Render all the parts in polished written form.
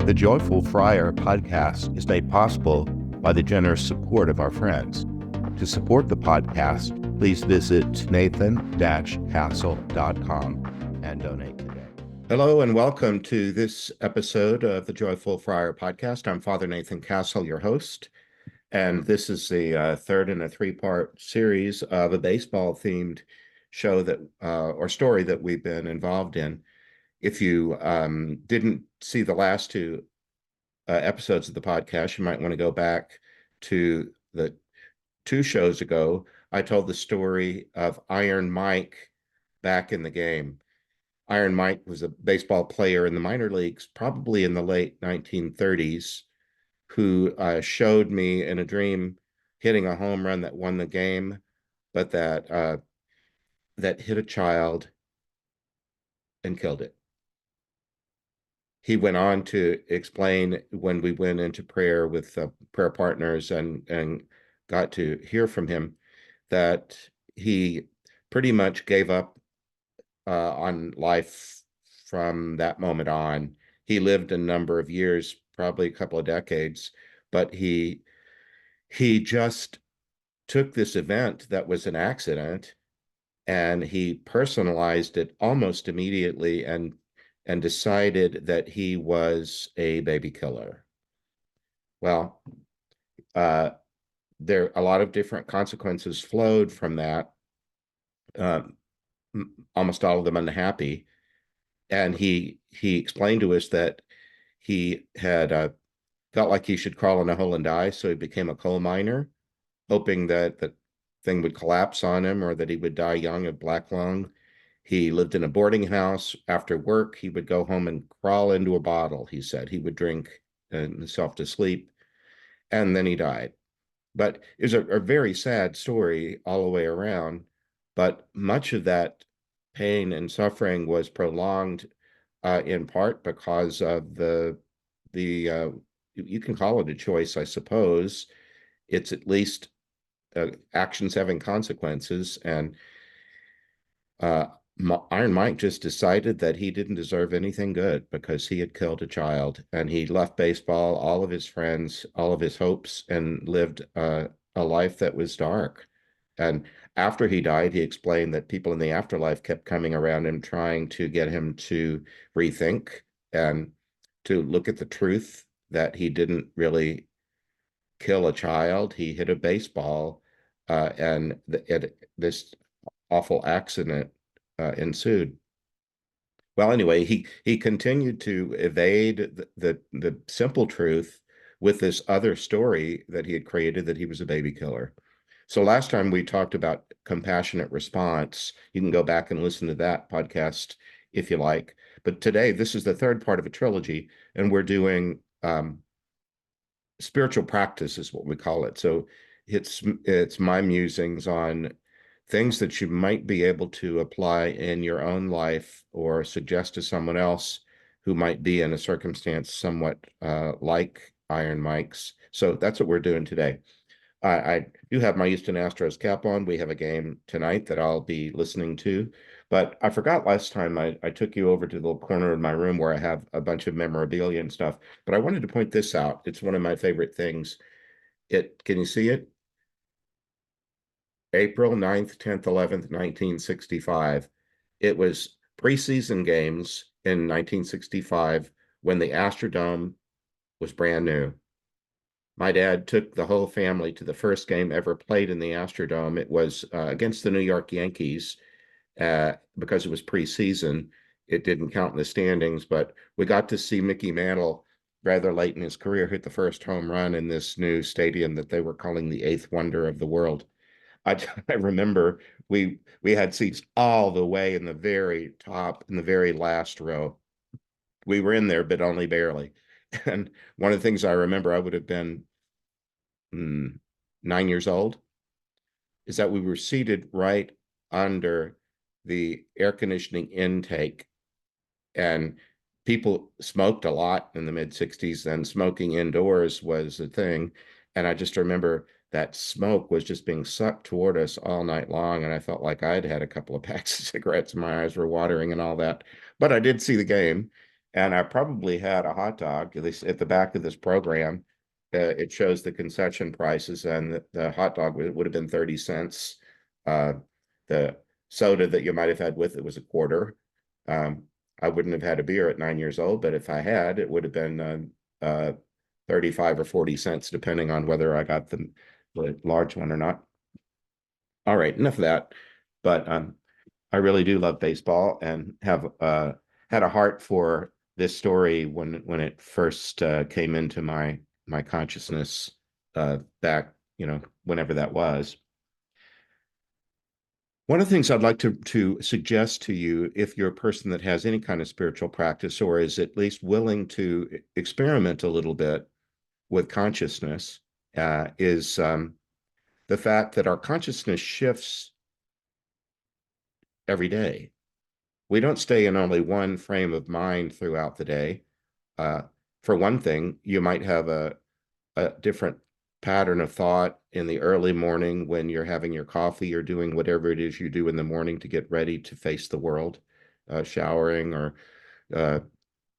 The Joyful Friar podcast is made possible by the generous support of our friends. To support the podcast, please visit nathan-castle.com and donate today. Hello and welcome to this episode of the Joyful Friar podcast. I'm Father Nathan Castle, your host, and this is the third in a three-part series of a baseball-themed show that or story that we've been involved in. If you didn't see the last two episodes of the podcast, you might want to go back to the 2 shows ago. I told the story of Iron Mike back in the game. Iron Mike was a baseball player in the minor leagues, probably in the late 1930s, who showed me in a dream hitting a home run that won the game, but that hit a child and killed it. He went on to explain when we went into prayer with prayer partners and got to hear from him that he pretty much gave up on life from that moment on. He lived a number of years, probably a couple of decades, but he just took this event that was an accident and he personalized it almost immediately and decided that he was a baby killer. Well, there a lot of different consequences flowed from that, almost all of them unhappy. And he explained to us that he had felt like he should crawl in a hole and die, so he became a coal miner, hoping that the thing would collapse on him or that he would die young of black lung. He lived in a boarding house. After work, he would go home and crawl into a bottle, he said. He would drink himself to sleep, and then he died. But it was a very sad story all the way around. But much of that pain and suffering was prolonged in part because of the you can call it a choice, I suppose. It's at least actions having consequences, and Iron Mike just decided that he didn't deserve anything good because he had killed a child, and he left baseball, all of his friends, all of his hopes, and lived a life that was dark. And after he died, he explained that people in the afterlife kept coming around him, trying to get him to rethink and to look at the truth that he didn't really kill a child. He hit a baseball, and this awful accident ensued. Well, anyway, he continued to evade the simple truth with this other story that he had created, that he was a baby killer. So last time we talked about compassionate response. You can go back and listen to that podcast if you like. But today, this is the third part of a trilogy, and we're doing spiritual practice is what we call it. So it's my musings on things that you might be able to apply in your own life or suggest to someone else who might be in a circumstance somewhat like Iron Mike's. So that's what we're doing today. I do have my Houston Astros cap on. We have a game tonight that I'll be listening to. But I forgot last time I took you over to the little corner of my room where I have a bunch of memorabilia and stuff. But I wanted to point this out. It's one of my favorite things. Can you see it? April 9th, 10th, 11th, 1965. It was preseason games in 1965 when the Astrodome was brand new. My dad took the whole family to the first game ever played in the Astrodome. It was against the New York Yankees because it was preseason. It didn't count in the standings, but we got to see Mickey Mantle rather late in his career hit the first home run in this new stadium that they were calling the eighth wonder of the world. I remember we had seats all the way in the very top, in the very last row. We were in there, but only barely. And one of the things I remember, I would have been 9 years old, is that we were seated right under the air conditioning intake, and people smoked a lot in the mid 60s, and smoking indoors was a thing. And I just remember that smoke was just being sucked toward us all night long. And I felt like I'd had a couple of packs of cigarettes and my eyes were watering and all that. But I did see the game. and I probably had a hot dog. At least at the back of this program, it shows the concession prices, and the hot dog would have been 30 cents. The soda that you might have had with it was a quarter. Um, I wouldn't have had a beer at 9 years old, but if I had, it would have been 35 or 40 cents, depending on whether I got the large one or not. All right, enough of that. But I really do love baseball and have had a heart for this story when it first came into my consciousness back, whenever that was. One of the things I'd like to suggest to you, if you're a person that has any kind of spiritual practice or is at least willing to experiment a little bit with consciousness, is the fact that our consciousness shifts every day. We don't stay in only one frame of mind throughout the day. For one thing, you might have a different pattern of thought in the early morning when you're having your coffee or doing whatever it is you do in the morning to get ready to face the world, showering or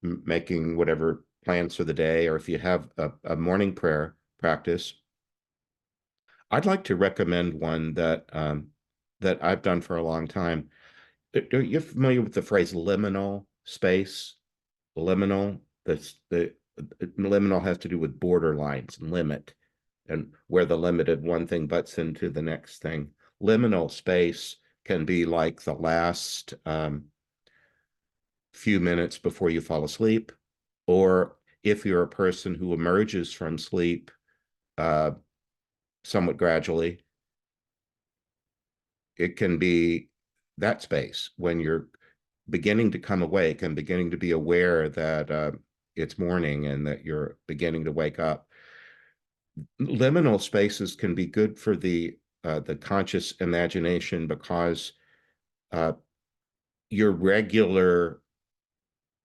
making whatever plans for the day, or if you have a morning prayer practice. I'd like to recommend one that I've done for a long time. You're familiar with the phrase liminal space? Liminal, the liminal has to do with border lines and limit, and where the limited one thing butts into the next thing. Liminal space can be like the last few minutes before you fall asleep, or if you're a person who emerges from sleep somewhat gradually, it can be that space when you're beginning to come awake and beginning to be aware that it's morning and that you're beginning to wake up. Liminal spaces can be good for the conscious imagination because your regular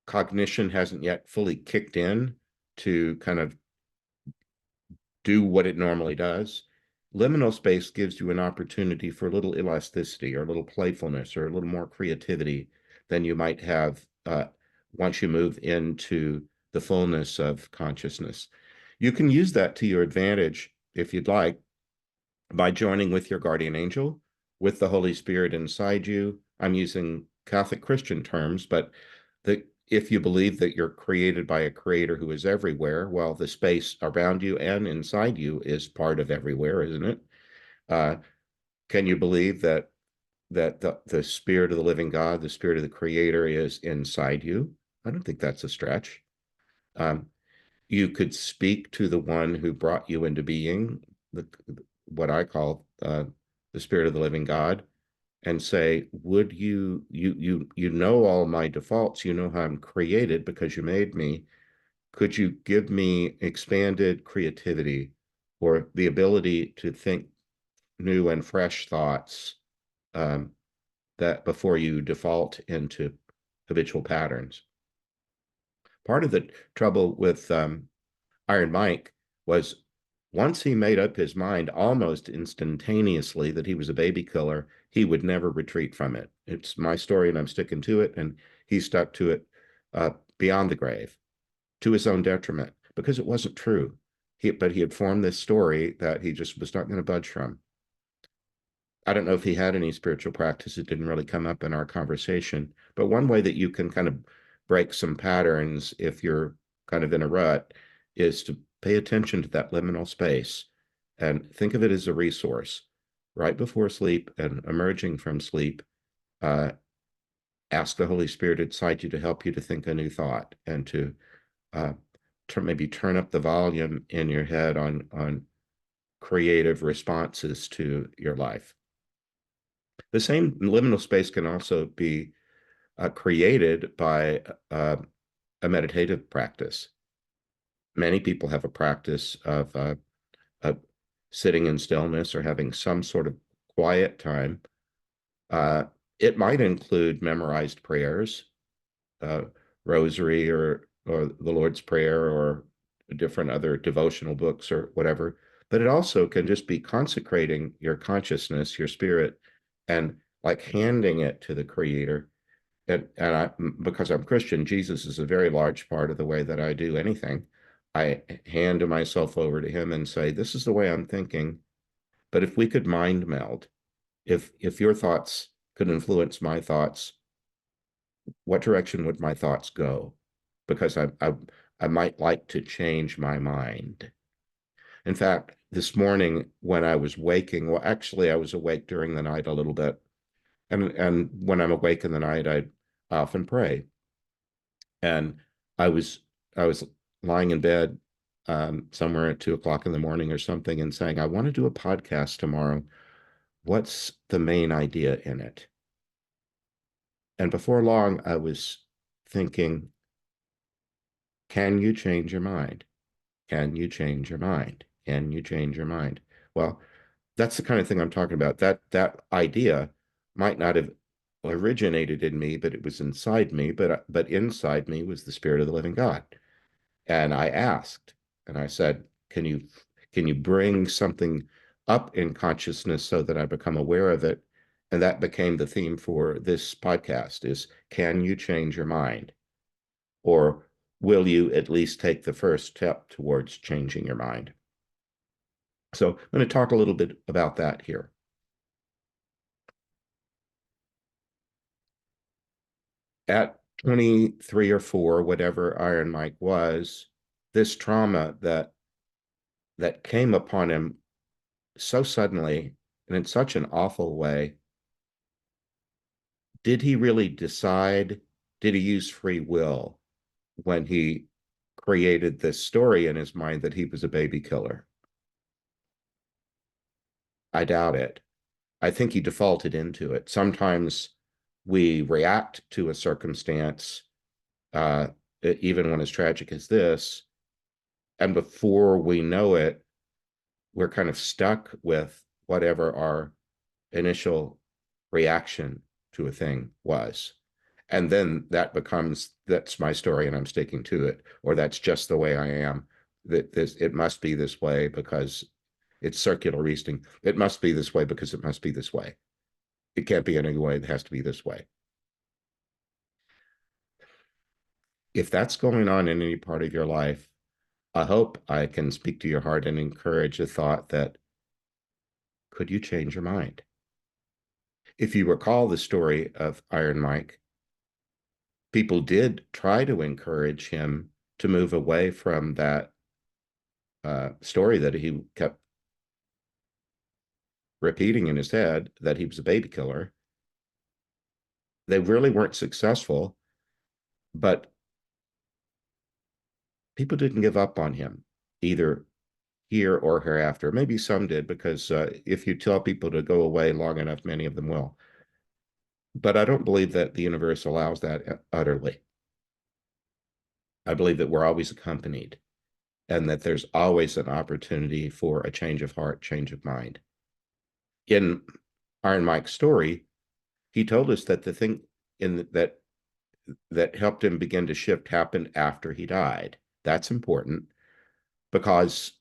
cognition hasn't yet fully kicked in to kind of do what it normally does. Liminal space gives you an opportunity for a little elasticity or a little playfulness or a little more creativity than you might have once you move into the fullness of consciousness. You can use that to your advantage if you'd like by joining with your guardian angel, with the Holy Spirit inside you. I'm using Catholic Christian terms, but if you believe that you're created by a creator who is everywhere, well, the space around you and inside you is part of everywhere, isn't it? Can you believe that the spirit of the living God, the spirit of the creator is inside you? I don't think that's a stretch. You could speak to the one who brought you into being, what I call the spirit of the living God, and say, would you know all my defaults, you know how I'm created because you made me. Could you give me expanded creativity or the ability to think new and fresh thoughts that before you default into habitual patterns? Part of the trouble with Iron Mike was once he made up his mind almost instantaneously that he was a baby killer, he would never retreat from it. It's my story and I'm sticking to it. And he stuck to it beyond the grave, to his own detriment, because it wasn't true. But he had formed this story that he just was not going to budge from. I don't know if he had any spiritual practice. It didn't really come up in our conversation. But one way that you can kind of break some patterns if you're kind of in a rut is to pay attention to that liminal space and think of it as a resource. Right before sleep and emerging from sleep, ask the Holy Spirit inside you to help you to think a new thought and to maybe turn up the volume in your head on creative responses to your life. The same liminal space can also be created by a meditative practice. Many people have a practice of sitting in stillness or having some sort of quiet time. It might include memorized prayers, rosary or the Lord's Prayer or different other devotional books or whatever. But it also can just be consecrating your consciousness, your spirit, and like handing it to the Creator and because I'm Christian, Jesus is a very large part of the way that I do anything. I hand myself over to him and say, this is the way I'm thinking. But if we could mind meld, if your thoughts could influence my thoughts, what direction would my thoughts go? Because I might like to change my mind. In fact, this morning when I was waking, well, actually I was awake during the night a little bit. And when I'm awake in the night, I often pray. And I was I was lying in bed somewhere at 2 o'clock in the morning or something and saying, I want to do a podcast tomorrow. What's the main idea in it? And before long, I was thinking, can you change your mind? Can you change your mind? Can you change your mind? Well, that's the kind of thing I'm talking about. That idea might not have originated in me, but it was inside me. But inside me was the Spirit of the living God. And I asked, and I said, can you bring something up in consciousness so that I become aware of it? And that became the theme for this podcast is, can you change your mind? Or will you at least take the first step towards changing your mind? So I'm going to talk a little bit about that here. At 23 or 4, whatever Iron Mike was, this trauma that came upon him so suddenly and in such an awful way, did he really decide? Did he use free will when he created this story in his mind that he was a baby killer? I doubt it. I think he defaulted into it. Sometimes we react to a circumstance, even when as tragic as this, and before we know it, we're kind of stuck with whatever our initial reaction to a thing was. And then that becomes, that's my story and I'm sticking to it, or that's just the way I am. That it must be this way because it's circular reasoning. It must be this way because it must be this way. It can't be any way. It has to be this way. If that's going on in any part of your life, I hope I can speak to your heart and encourage the thought that, could you change your mind? If you recall the story of Iron Mike, people did try to encourage him to move away from that story that he kept repeating in his head, that he was a baby killer. They really weren't successful, but people didn't give up on him, either here or hereafter. Maybe some did, because if you tell people to go away long enough, many of them will. But I don't believe that the universe allows that utterly. I believe that we're always accompanied and that there's always an opportunity for a change of heart, change of mind. In Iron Mike's story, he told us that the thing that helped him begin to shift happened after he died. That's important because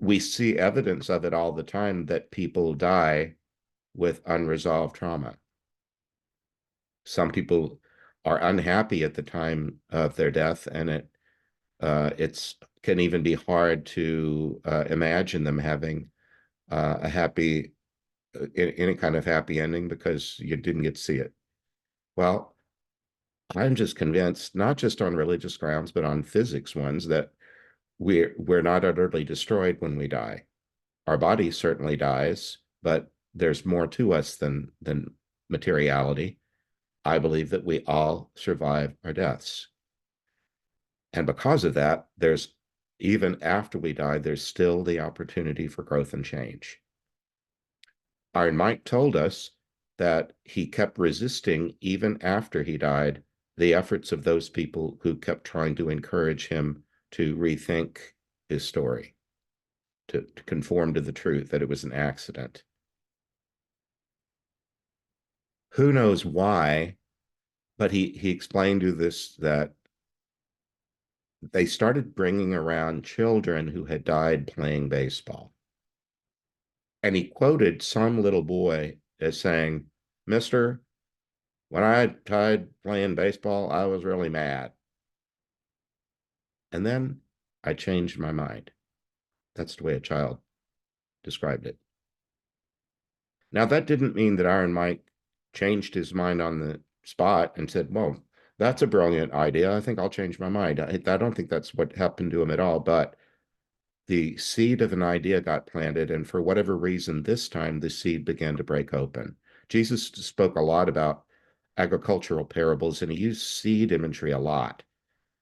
we see evidence of it all the time, that people die with unresolved trauma. Some people are unhappy at the time of their death, and it's can even be hard to imagine them having a happy, any kind of happy ending because you didn't get to see it. Well, I'm just convinced, not just on religious grounds, but on physics ones, that we're not utterly destroyed when we die. Our body certainly dies, but there's more to us than materiality. I believe that we all survive our deaths. And because of that, there's, even after we die, there's still the opportunity for growth and change. Iron Mike told us that he kept resisting, even after he died, the efforts of those people who kept trying to encourage him to rethink his story, to conform to the truth, that it was an accident. Who knows why, but he explained to this that they started bringing around children who had died playing baseball. And he quoted some little boy as saying, "Mister, When I tried playing baseball, I was really mad. And then I changed my mind. That's the way a child described it. Now, that didn't mean that Iron Mike changed his mind on the spot and said, well, that's a brilliant idea. I think I'll change my mind. I don't think that's what happened to him at all. But the seed of an idea got planted. And for whatever reason, this time the seed began to break open. Jesus spoke a lot about agricultural parables, and he used seed imagery a lot,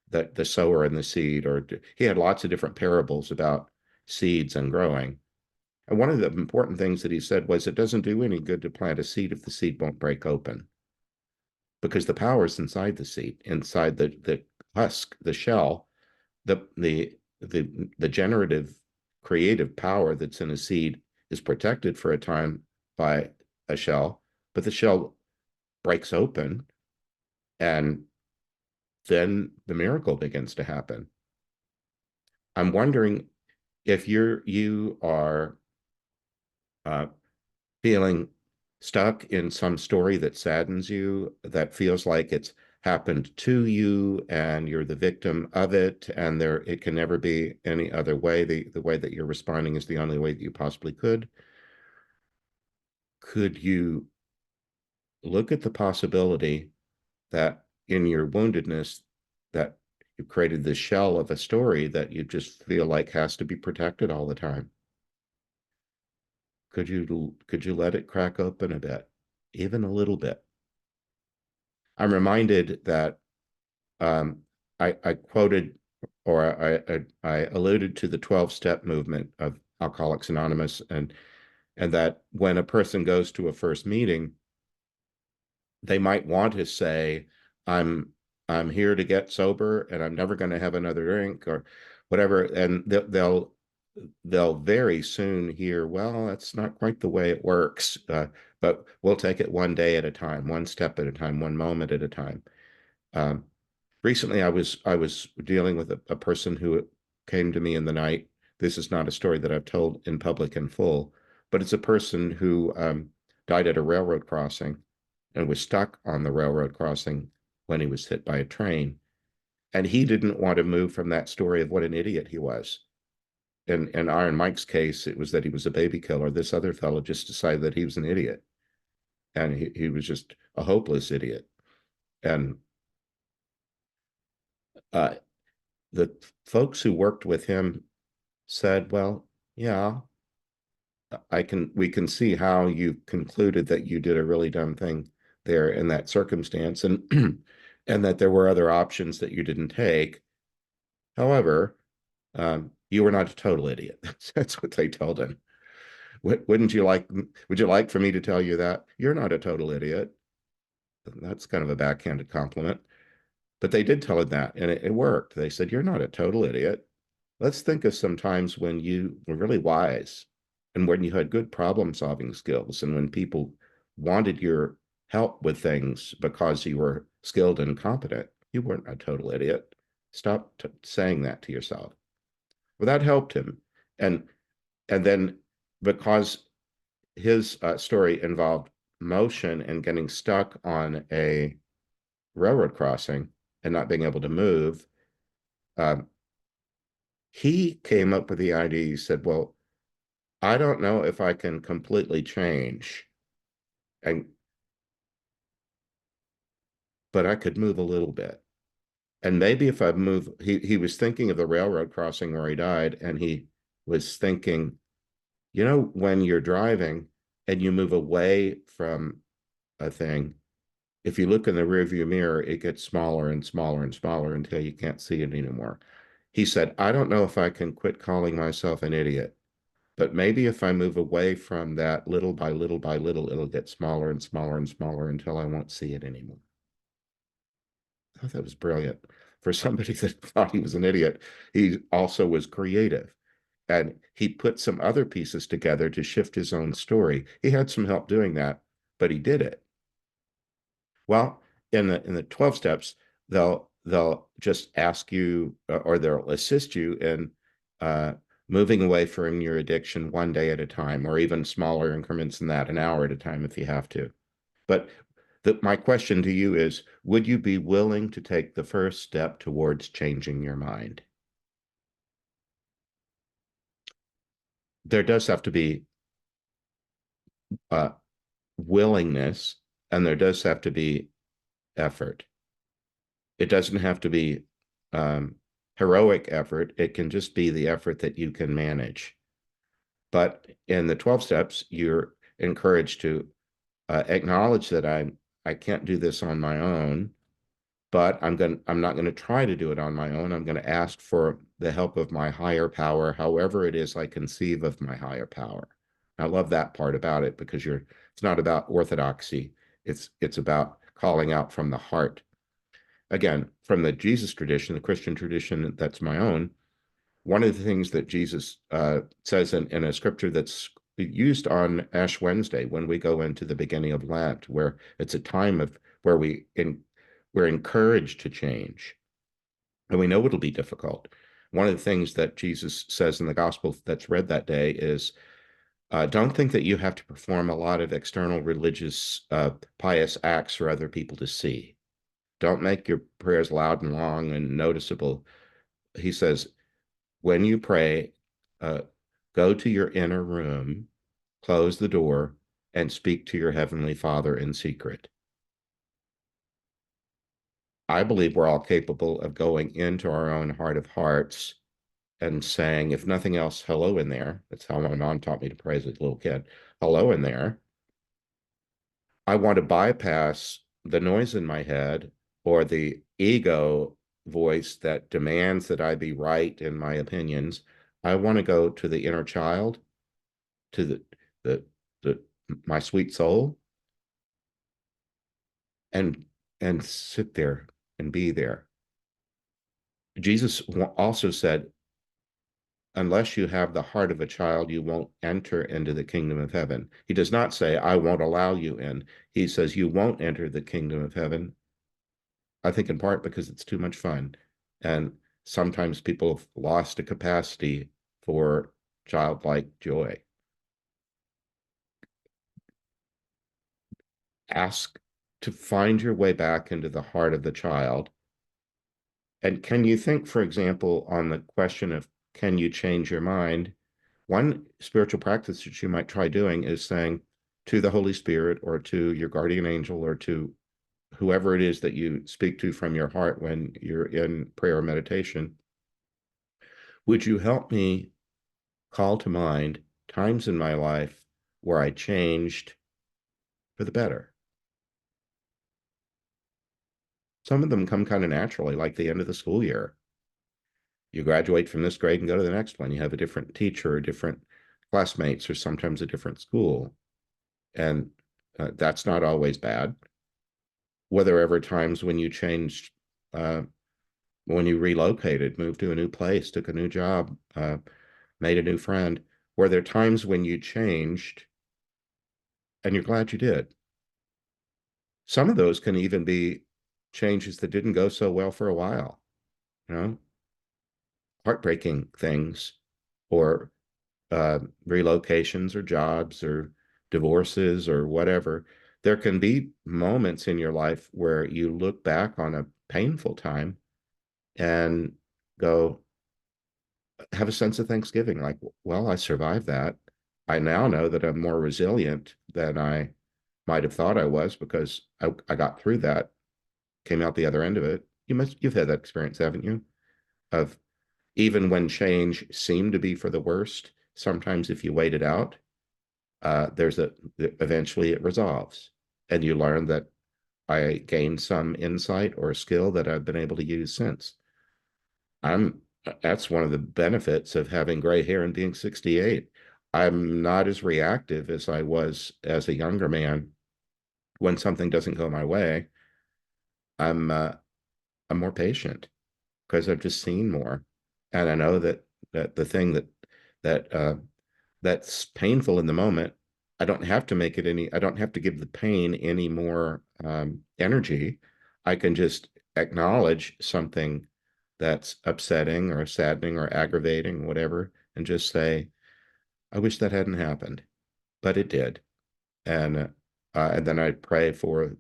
the sower and the seed, or he had lots of different parables about seeds and growing. And one of the important things that he said was it doesn't do any good to plant a seed if the seed won't break open, because the power is inside the seed, inside the husk, the shell, the generative creative power that's in a seed is protected for a time by a shell, but the shell breaks open and then the miracle begins to happen. I'm wondering if you are feeling stuck in some story that saddens you, that feels like it's happened to you and you're the victim of it, and it can never be any other way. The way that you're responding is the only way that you possibly could. Could you look at the possibility that in your woundedness, that you created this shell of a story that you just feel like has to be protected all the time? Could you let it crack open a bit, even a little bit? I'm reminded that I quoted, or I alluded to the 12-step movement of Alcoholics Anonymous, and that when a person goes to a first meeting, they might want to say, I'm here to get sober and I'm never going to have another drink or whatever, and they'll very soon hear, well, that's not quite the way it works, but we'll take it one day at a time, one step at a time, one moment at a time. Um, Recently, I was dealing with a person who came to me in the night. This is not a story that I've told in public in full, but it's a person who died at a railroad crossing and was stuck on the railroad crossing when he was hit by a train. And he didn't want to move from that story of what an idiot he was. In Iron Mike's case, it was that he was a baby killer. This other fellow just decided that he was an idiot, and he was just a hopeless idiot. And uh, the folks who worked with him said, well, yeah, we can see how you concluded that you did a really dumb thing there in that circumstance, and and that there were other options that you didn't take. However, you were not a total idiot. That's what they told him. Would you like for me to tell you that? You're not a total idiot. That's kind of a backhanded compliment. But they did tell him that, and it worked. They said, you're not a total idiot. Let's think of some times when you were really wise and when you had good problem solving skills and when people wanted your help with things because you were skilled and competent. You weren't a total idiot. Stop saying that to yourself. Well, that helped him. And then because his story involved motion and getting stuck on a railroad crossing and not being able to move, um, he came up with the idea. He said, well, I don't know if I can completely change, and but I could move a little bit. And maybe if I move, he was thinking of the railroad crossing where he died, and he was thinking, when you're driving and you move away from a thing, if you look in the rearview mirror, it gets smaller and smaller and smaller until you can't see it anymore. He said, I don't know if I can quit calling myself an idiot, but maybe if I move away from that little by little by little, it'll get smaller and smaller and smaller until I won't see it anymore. I thought that was brilliant. For somebody that thought he was an idiot, he also was creative. And he put some other pieces together to shift his own story. He had some help doing that, but he did it. Well, in the 12 steps, they'll just ask you, or they'll assist you in moving away from your addiction one day at a time, or even smaller increments than that, an hour at a time if you have to. But My question to you is, would you be willing to take the first step towards changing your mind? There does have to be uh, willingness, and there does have to be effort. It doesn't have to be heroic effort. It can just be the effort that you can manage. But in the 12 steps, you're encouraged to acknowledge that I can't do this on my own, but I'm not going to try to do it on my own. I'm going to ask for the help of my higher power, however it is I conceive of my higher power. I love that part about it because it's not about orthodoxy. It's about calling out from the heart. Again, from the Jesus tradition, the Christian tradition that's my own, one of the things that Jesus says in a scripture that's used on Ash Wednesday when we go into the beginning of Lent, where it's a time of where we're encouraged to change, and we know it'll be difficult. One of the things that Jesus says in the gospel that's read that day is, don't think that you have to perform a lot of external religious pious acts for other people to see. Don't make your prayers loud and long and noticeable. He says, when you pray, go to your inner room, close the door, and speak to your heavenly Father in secret. I believe we're all capable of going into our own heart of hearts and saying, if nothing else, hello in there. That's how my mom taught me to pray as a little kid. Hello in there. I want to bypass the noise in my head or the ego voice that demands that I be right in my opinions. I want to go to the inner child, to the, the my sweet soul, and sit there and be there. Jesus also said, unless you have the heart of a child, you won't enter into the kingdom of heaven. He does not say, I won't allow you in. He says, you won't enter the kingdom of heaven. I think in part because it's too much fun. And sometimes people have lost a capacity for childlike joy. Ask to find your way back into the heart of the child. And can you think, for example, on the question of can you change your mind? One spiritual practice that you might try doing is saying to the Holy Spirit or to your guardian angel or to whoever it is that you speak to from your heart when you're in prayer or meditation, would you help me call to mind times in my life where I changed for the better? Some of them come kind of naturally, like the end of the school year. You graduate from this grade and go to the next one. You have a different teacher, or different classmates, or sometimes a different school. And that's not always bad. Were there ever times when you changed, when you relocated, moved to a new place, took a new job, made a new friend? Were there times when you changed and you're glad you did? Some of those can even be changes that didn't go so well for a while, you know, heartbreaking things, or relocations or jobs or divorces or whatever. There can be moments in your life where you look back on a painful time and go, have a sense of Thanksgiving, like, well, I survived that. I now know that I'm more resilient than I might have thought I was because I got through that, came out the other end of it. You've had that experience, haven't you? Of even when change seemed to be for the worst, sometimes if you wait it out, eventually it resolves, and you learn that I gained some insight or skill that I've been able to use since. That's one of the benefits of having gray hair and being 68. I'm not as reactive as I was as a younger man. When something doesn't go my way, I'm more patient because I've just seen more, and I know that the thing that's painful in the moment, I don't have to make it any, I don't have to give the pain any more energy. I can just acknowledge something that's upsetting or saddening or aggravating, whatever, and just say, I wish that hadn't happened, but it did. And then I pray for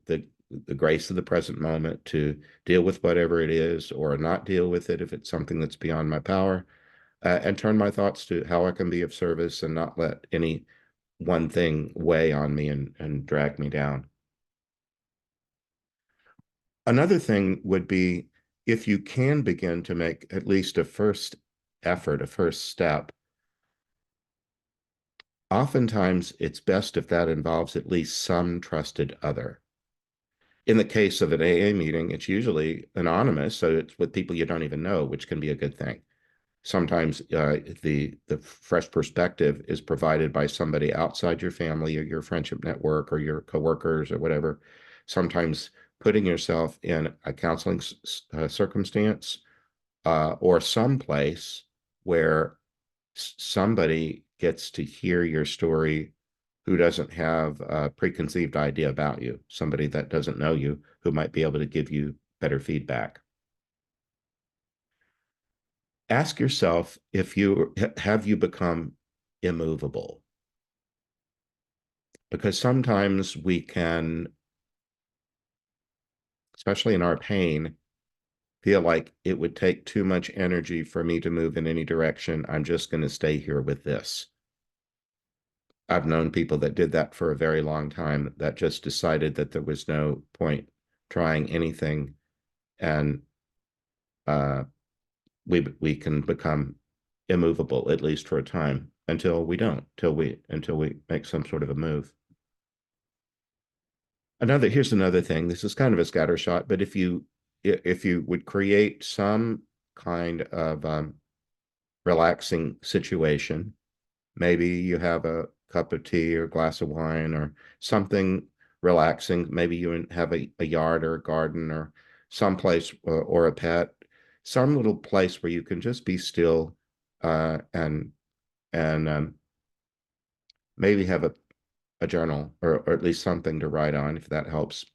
the grace of the present moment to deal with whatever it is or not deal with it if it's something that's beyond my power, and turn my thoughts to how I can be of service and not let any one thing weigh on me and drag me down. Another thing would be if you can begin to make at least a first effort, a first step. Oftentimes, it's best if that involves at least some trusted other. In the case of an AA meeting, it's usually anonymous, so it's with people you don't even know, which can be a good thing. Sometimes the fresh perspective is provided by somebody outside your family or your friendship network or your coworkers or whatever. Sometimes putting yourself in a counseling circumstance or some place where somebody gets to hear your story who doesn't have a preconceived idea about you, somebody that doesn't know you, who might be able to give you better feedback. Ask yourself if you have you become immovable, because sometimes we can, especially in our pain, feel like it would take too much energy for me to move in any direction. I'm just going to stay here with this. I've known people that did that for a very long time, that just decided that there was no point trying anything, and uh, we can become immovable, at least for a time, until we don't, until we make some sort of a move. Here's another thing. This is kind of a scattershot, but if you would create some kind of relaxing situation, maybe you have a cup of tea or glass of wine or something relaxing. Maybe you have a yard or a garden or someplace or a pet, some little place where you can just be still and maybe have a journal or at least something to write on, if that helps.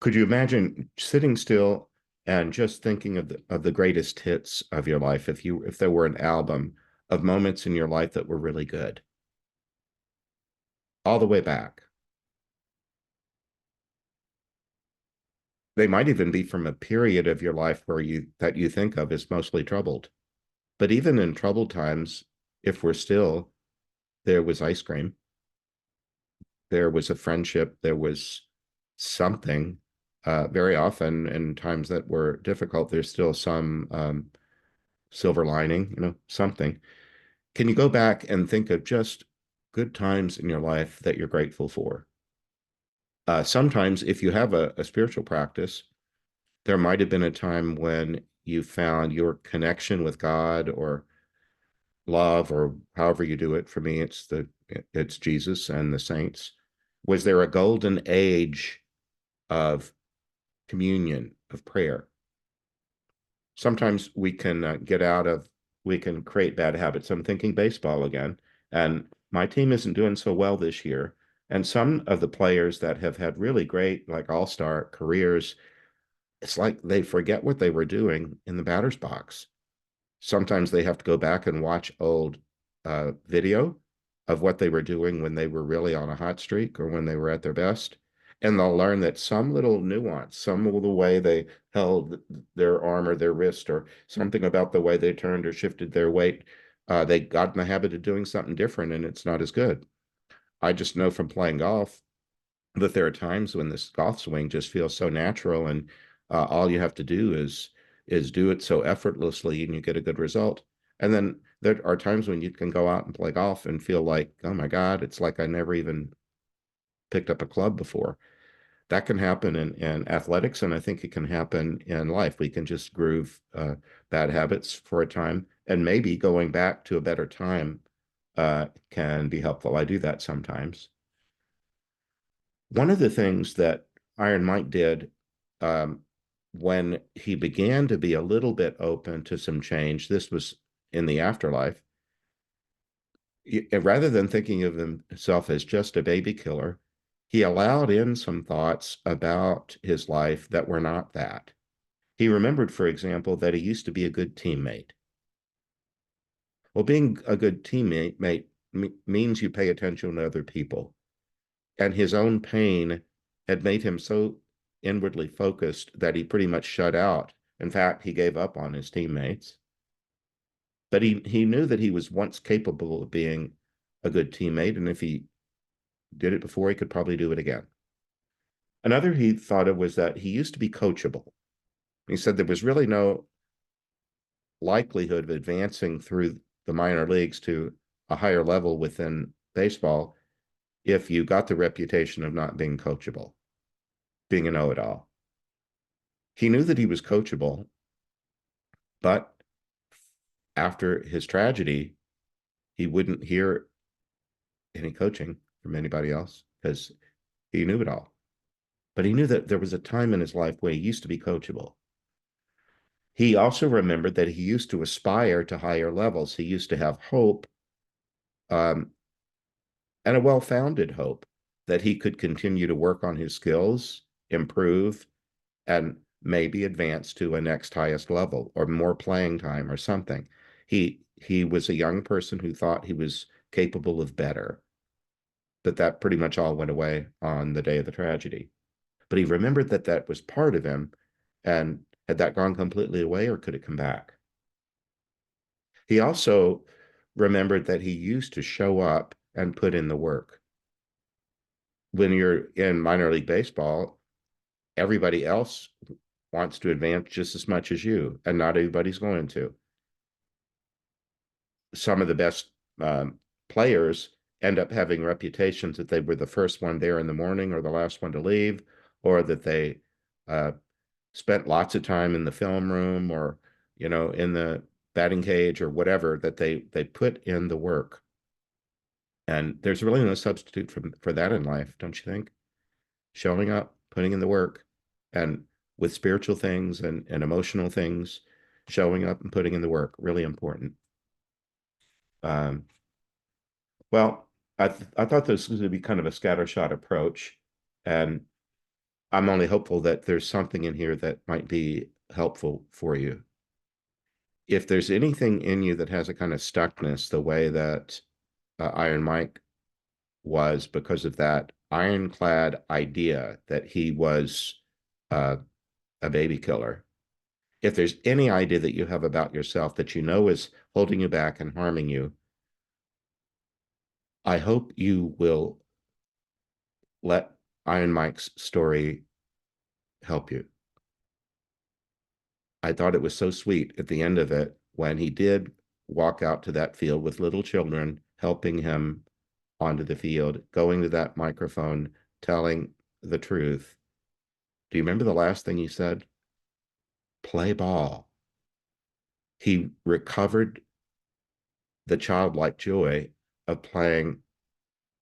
Could you imagine sitting still and just thinking of the greatest hits of your life, if there were an album of moments in your life that were really good, all the way back? They might even be from a period of your life where you think of as mostly troubled. But even in troubled times, if we're still, there was ice cream, there was a friendship, there was something. Very often in times that were difficult, there's still some silver lining, something. Can you go back and think of just good times in your life that you're grateful for? Sometimes, if you have a spiritual practice, there might have been a time when you found your connection with God or love, or however you do it. For me, it's Jesus and the saints. Was there a golden age of communion, of prayer? Sometimes we can create bad habits. I'm thinking baseball again, and my team isn't doing so well this year. And some of the players that have had really great, like all-star careers, it's like they forget what they were doing in the batter's box. Sometimes they have to go back and watch old video of what they were doing when they were really on a hot streak or when they were at their best. And they'll learn that some little nuance, some of the way they held their arm or their wrist, or something about the way they turned or shifted their weight, they got in the habit of doing something different and it's not as good. I just know from playing golf that there are times when this golf swing just feels so natural, and all you have to do is do it so effortlessly and you get a good result. And then there are times when you can go out and play golf and feel like, oh my God, it's like I never even picked up a club before. That can happen in athletics, and I think it can happen in life. We can just groove bad habits for a time, and maybe going back to a better time can be helpful. I do that sometimes. One of the things that Iron Mike did um, when he began to be a little bit open to some change, this was in the afterlife, rather than thinking of himself as just a baby killer, he allowed in some thoughts about his life that were not that. He remembered, for example, that he used to be a good teammate. Well, being a good teammate means you pay attention to other people. And his own pain had made him so inwardly focused that he pretty much shut out. In fact, he gave up on his teammates. But he knew that he was once capable of being a good teammate, and if he did it before, he could probably do it again. Another he thought of was that he used to be coachable. He said there was really no likelihood of advancing through the minor leagues to a higher level within baseball if you got the reputation of not being coachable, being a know-it-all. He knew that he was coachable, but after his tragedy, he wouldn't hear any coaching from anybody else because he knew it all. But he knew that there was a time in his life where he used to be coachable. He also remembered that he used to aspire to higher levels. He used to have hope, and a well-founded hope that he could continue to work on his skills, improve, and maybe advance to a next highest level or more playing time or something. He was a young person who thought he was capable of better, but that pretty much all went away on the day of the tragedy. But he remembered that that was part of him, and had that gone completely away, or could it come back? He also remembered that he used to show up and put in the work. When you're in minor league baseball, everybody else wants to advance just as much as you, and not everybody's going to. Some of the best players end up having reputations that they were the first one there in the morning or the last one to leave, or that they spent lots of time in the film room or, in the batting cage or whatever, that they put in the work. And there's really no substitute for that in life, don't you think? Showing up, putting in the work, and with spiritual things and emotional things, showing up and putting in the work, really important. Well, I thought this was going to be kind of a scattershot approach, and I'm only hopeful that there's something in here that might be helpful for you. If there's anything in you that has a kind of stuckness, the way that Iron Mike was, because of that ironclad idea that he was a baby killer, if there's any idea that you have about yourself that you know is holding you back and harming you, I hope you will let Iron Mike's story help you. I thought it was so sweet at the end of it when he did walk out to that field with little children helping him onto the field, going to that microphone, telling the truth. Do you remember the last thing he said? Play ball. He recovered the childlike joy of playing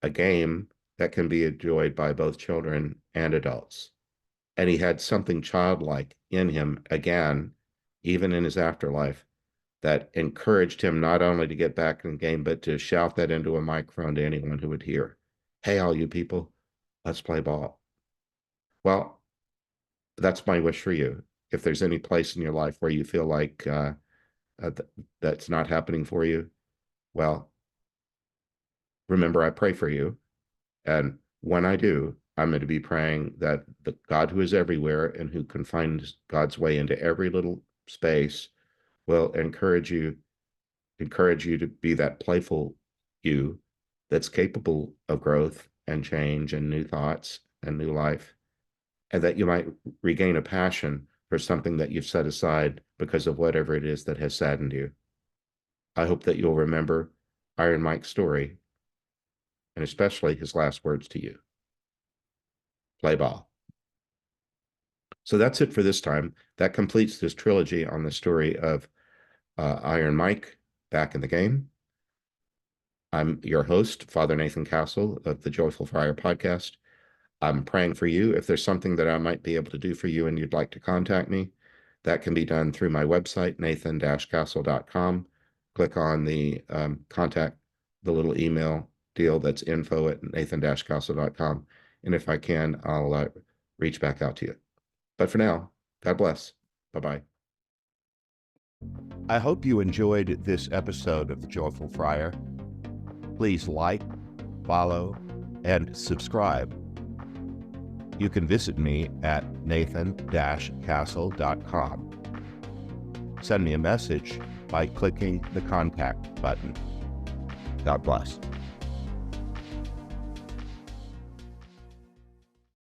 a game that can be enjoyed by both children and adults. And he had something childlike in him again, even in his afterlife, that encouraged him not only to get back in the game, but to shout that into a microphone to anyone who would hear. Hey, all you people, let's play ball. Well, that's my wish for you. If there's any place in your life where you feel like that's not happening for you, well, remember, I pray for you. And when I do, I'm going to be praying that the God who is everywhere and who can find God's way into every little space will encourage you to be that playful you that's capable of growth and change and new thoughts and new life, and that you might regain a passion for something that you've set aside because of whatever it is that has saddened you. I hope that you'll remember Iron Mike's story, and especially his last words to you. Play ball. So that's it for this time. That completes this trilogy on the story of Iron Mike back in the game. I'm your host, Father Nathan Castle of the Joyful Friar podcast. I'm praying for you. If there's something that I might be able to do for you and you'd like to contact me, that can be done through my website, nathan-castle.com. Click on the contact, the little email deal that's info@nathan-castle.com. And if I can, I'll reach back out to you. But for now, God bless. Bye-bye. I hope you enjoyed this episode of The Joyful Friar. Please like, follow, and subscribe. You can visit me at nathan-castle.com. Send me a message by clicking the contact button. God bless.